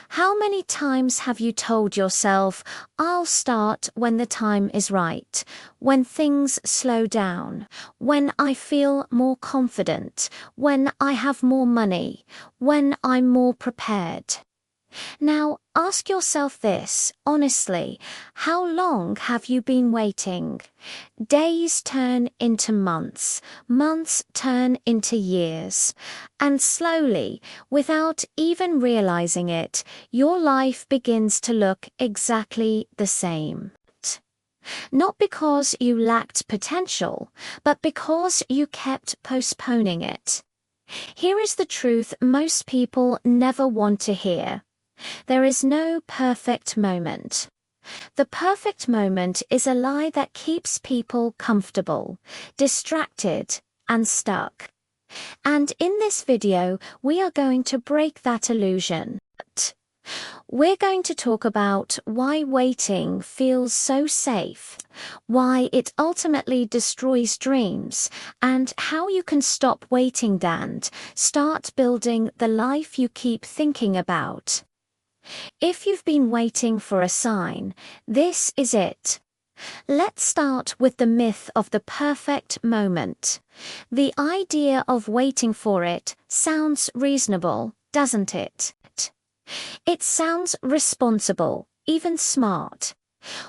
How many times have you told yourself, I'll start when the time is right, when things slow down, when I feel more confident, when I have more money, when I'm more prepared? Now, ask yourself this, honestly, how long have you been waiting? Days turn into months, months turn into years, and slowly, without even realizing it, your life begins to look exactly the same. Not because you lacked potential, but because you kept postponing it. Here is the truth most people never want to hear. There is no perfect moment. The perfect moment is a lie that keeps people comfortable, distracted, and stuck. And in this video, we are going to break that illusion. We're going to talk about why waiting feels so safe, why it ultimately destroys dreams, and how you can stop waiting and start building the life you keep thinking about. If you've been waiting for a sign, this is it. Let's start with the myth of the perfect moment. The idea of waiting for it sounds reasonable, doesn't it? It sounds responsible, even smart.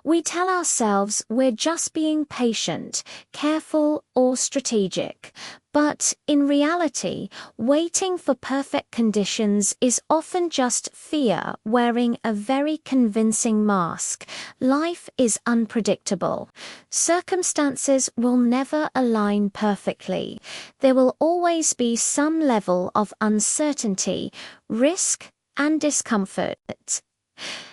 We tell ourselves we're just being patient, careful, or strategic. But in reality, waiting for perfect conditions is often just fear wearing a very convincing mask. Life is unpredictable. Circumstances will never align perfectly. There will always be some level of uncertainty, risk, and discomfort.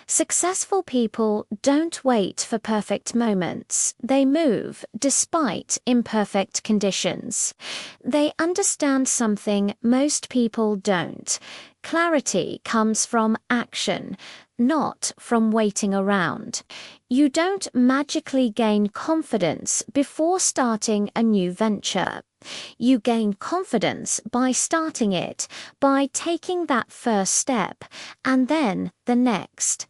Successful people don't wait for perfect moments. They move despite imperfect conditions. They understand something most people don't. Clarity comes from action, not from waiting around. You don't magically gain confidence before starting a new venture. You gain confidence by starting it, by taking that first step, and then the next.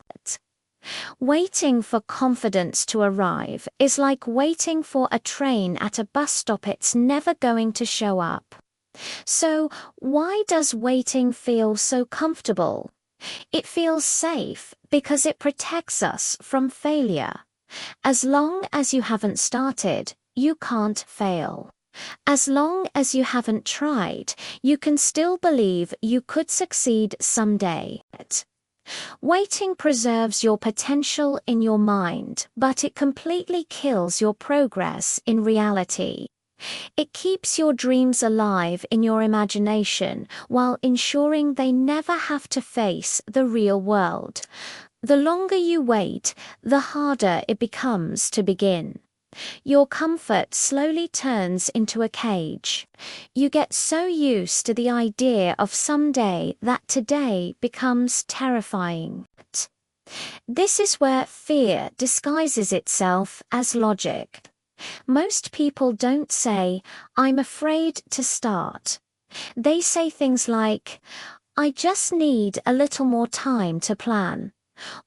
Waiting for confidence to arrive is like waiting for a train at a bus stop. It's never going to show up. So, why does waiting feel so comfortable? It feels safe because it protects us from failure. As long as you haven't started, you can't fail. As long as you haven't tried, you can still believe you could succeed someday. Waiting preserves your potential in your mind, but it completely kills your progress in reality. It keeps your dreams alive in your imagination while ensuring they never have to face the real world. The longer you wait, the harder it becomes to begin. Your comfort slowly turns into a cage. You get so used to the idea of someday that today becomes terrifying. This is where fear disguises itself as logic. Most people don't say, I'm afraid to start. They say things like, I just need a little more time to plan,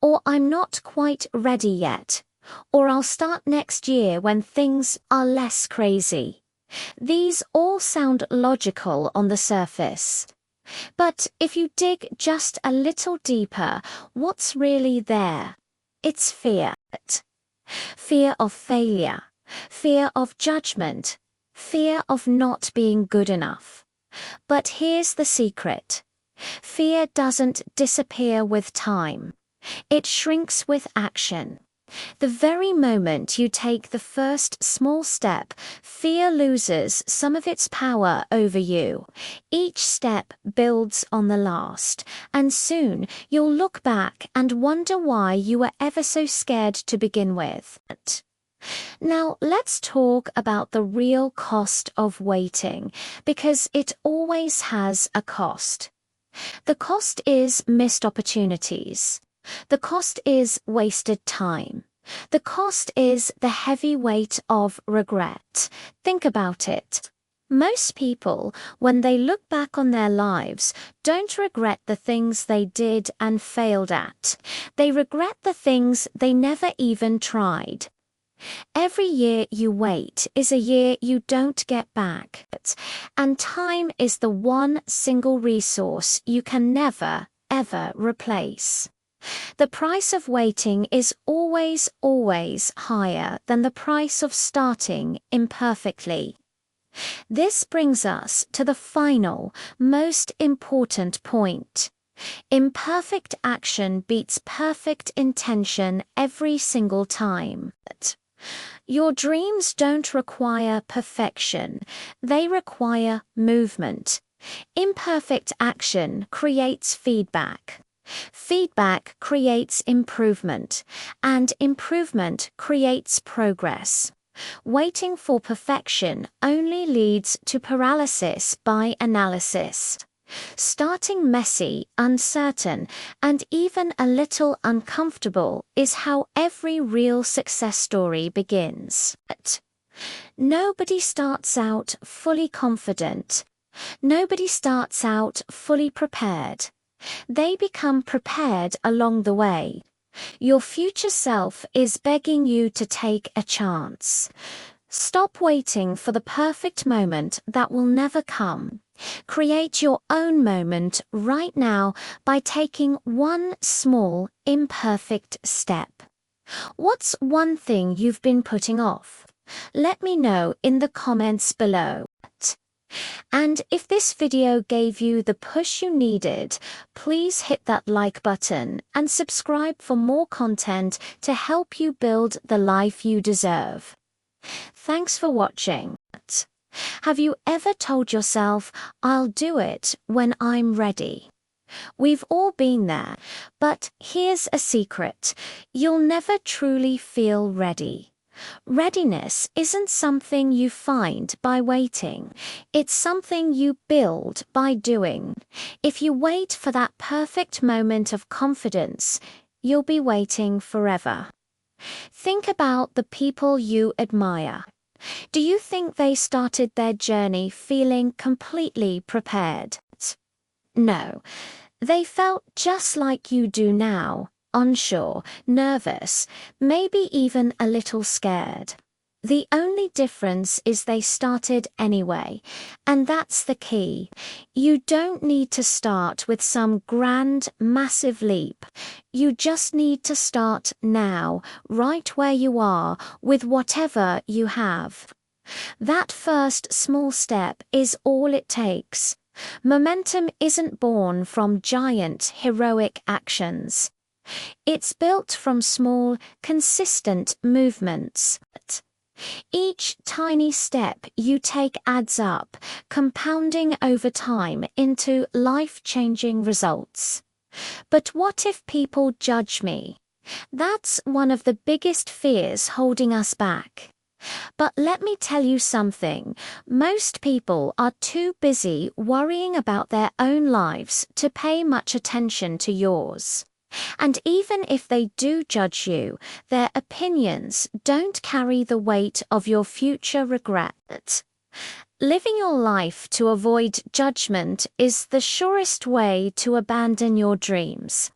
or I'm not quite ready yet, or I'll start next year when things are less crazy. These all sound logical on the surface. But if you dig just a little deeper, what's really there? It's fear. Fear of failure, fear of judgment, fear of not being good enough. But here's the secret. Fear doesn't disappear with time. It shrinks with action. The very moment you take the first small step, fear loses some of its power over you. Each step builds on the last, and soon you'll look back and wonder why you were ever so scared to begin with. Now, let's talk about the real cost of waiting, because it always has a cost. The cost is missed opportunities. The cost is wasted time. The cost is the heavy weight of regret. Think about it. Most people, when they look back on their lives, don't regret the things they did and failed at. They regret the things they never even tried. Every year you wait is a year you don't get back. And time is the one single resource you can never, ever replace. The price of waiting is always, always higher than the price of starting imperfectly. This brings us to the final, most important point. Imperfect action beats perfect intention every single time. Your dreams don't require perfection, they require movement. Imperfect action creates feedback. Feedback creates improvement, and improvement creates progress. Waiting for perfection only leads to paralysis by analysis. Starting messy, uncertain, and even a little uncomfortable is how every real success story begins. Nobody starts out fully confident. Nobody starts out fully prepared. They become prepared along the way. Your future self is begging you to take a chance. Stop waiting for the perfect moment that will never come. Create your own moment right now by taking one small, imperfect step. What's one thing you've been putting off? Let me know in the comments below. And if this video gave you the push you needed, please hit that like button and subscribe for more content to help you build the life you deserve. Thanks for watching. Have you ever told yourself, "I'll do it when I'm ready"? We've all been there, but here's a secret. You'll never truly feel ready. Readiness isn't something you find by waiting. It's something you build by doing. If you wait for that perfect moment of confidence, you'll be waiting forever. Think about the people you admire. Do you think they started their journey feeling completely prepared? No. They felt just like you do now. Unsure, nervous, maybe even a little scared. The only difference is they started anyway, and that's the key. You don't need to start with some grand, massive leap. You just need to start now, right where you are, with whatever you have. That first small step is all it takes. Momentum isn't born from giant, heroic actions. It's built from small, consistent movements. Each tiny step you take adds up, compounding over time into life-changing results. But what if people judge me? That's one of the biggest fears holding us back. But let me tell you something. Most people are too busy worrying about their own lives to pay much attention to yours. And even if they do judge you, their opinions don't carry the weight of your future regret. Living your life to avoid judgment is the surest way to abandon your dreams.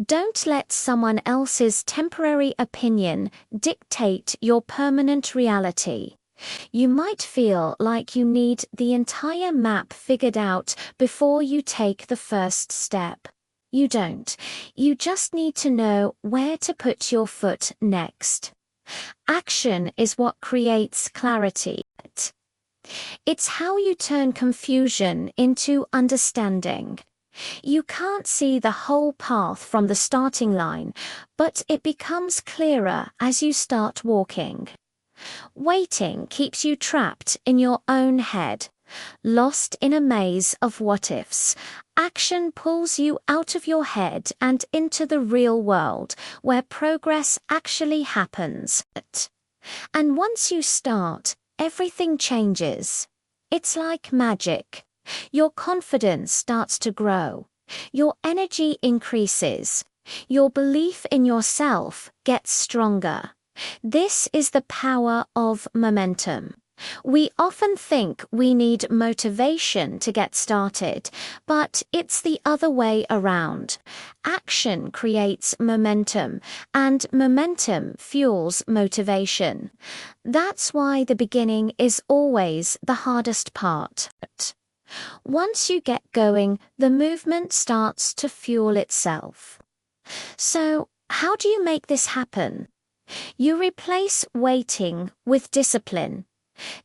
Don't let someone else's temporary opinion dictate your permanent reality. You might feel like you need the entire map figured out before you take the first step. You don't. You just need to know where to put your foot next. Action is what creates clarity. It's how you turn confusion into understanding. You can't see the whole path from the starting line, but it becomes clearer as you start walking. Waiting keeps you trapped in your own head, lost in a maze of what-ifs. Action pulls you out of your head and into the real world, where progress actually happens. And once you start, everything changes. It's like magic. Your confidence starts to grow. Your energy increases. Your belief in yourself gets stronger. This is the power of momentum. We often think we need motivation to get started, but it's the other way around. Action creates momentum, and momentum fuels motivation. That's why the beginning is always the hardest part. Once you get going, the movement starts to fuel itself. So, how do you make this happen? You replace waiting with discipline.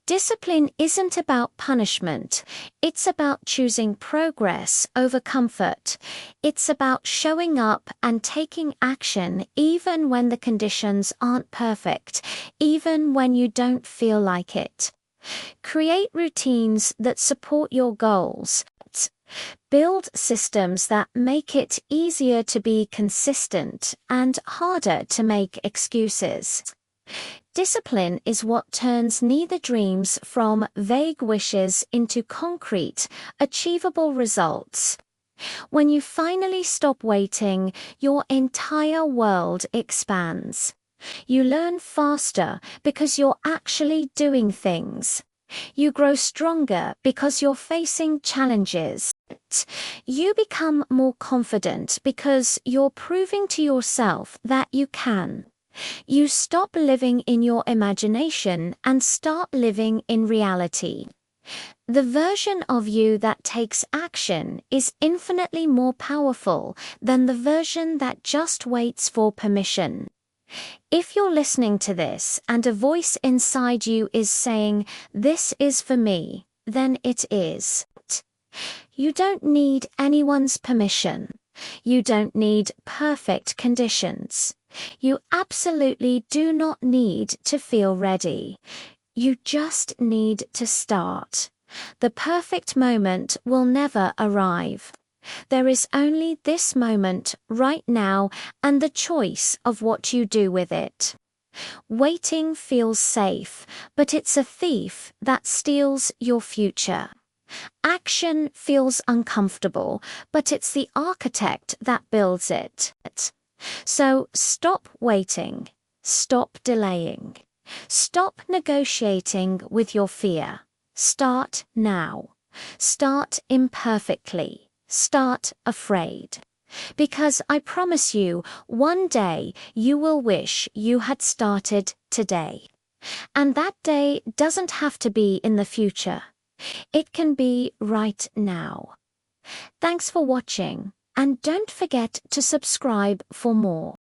Discipline isn't about punishment. It's about choosing progress over comfort. It's about showing up and taking action even when the conditions aren't perfect, even when you don't feel like it. Create routines that support your goals. Build systems that make it easier to be consistent and harder to make excuses. Discipline is what turns neither dreams from vague wishes into concrete, achievable results. When you finally stop waiting, your entire world expands. You learn faster because you're actually doing things. You grow stronger because you're facing challenges. You become more confident because you're proving to yourself that you can. You stop living in your imagination and start living in reality. The version of you that takes action is infinitely more powerful than the version that just waits for permission. If you're listening to this and a voice inside you is saying, "This is for me," then it is. You don't need anyone's permission. You don't need perfect conditions. You absolutely do not need to feel ready. You just need to start. The perfect moment will never arrive. There is only this moment right now and the choice of what you do with it. Waiting feels safe, but it's a thief that steals your future. Action feels uncomfortable, but it's the architect that builds it. So stop waiting. Stop delaying. Stop negotiating with your fear. Start now. Start imperfectly. Start afraid. Because I promise you, one day you will wish you had started today. And that day doesn't have to be in the future. It can be right now. Thanks for watching, and don't forget to subscribe for more.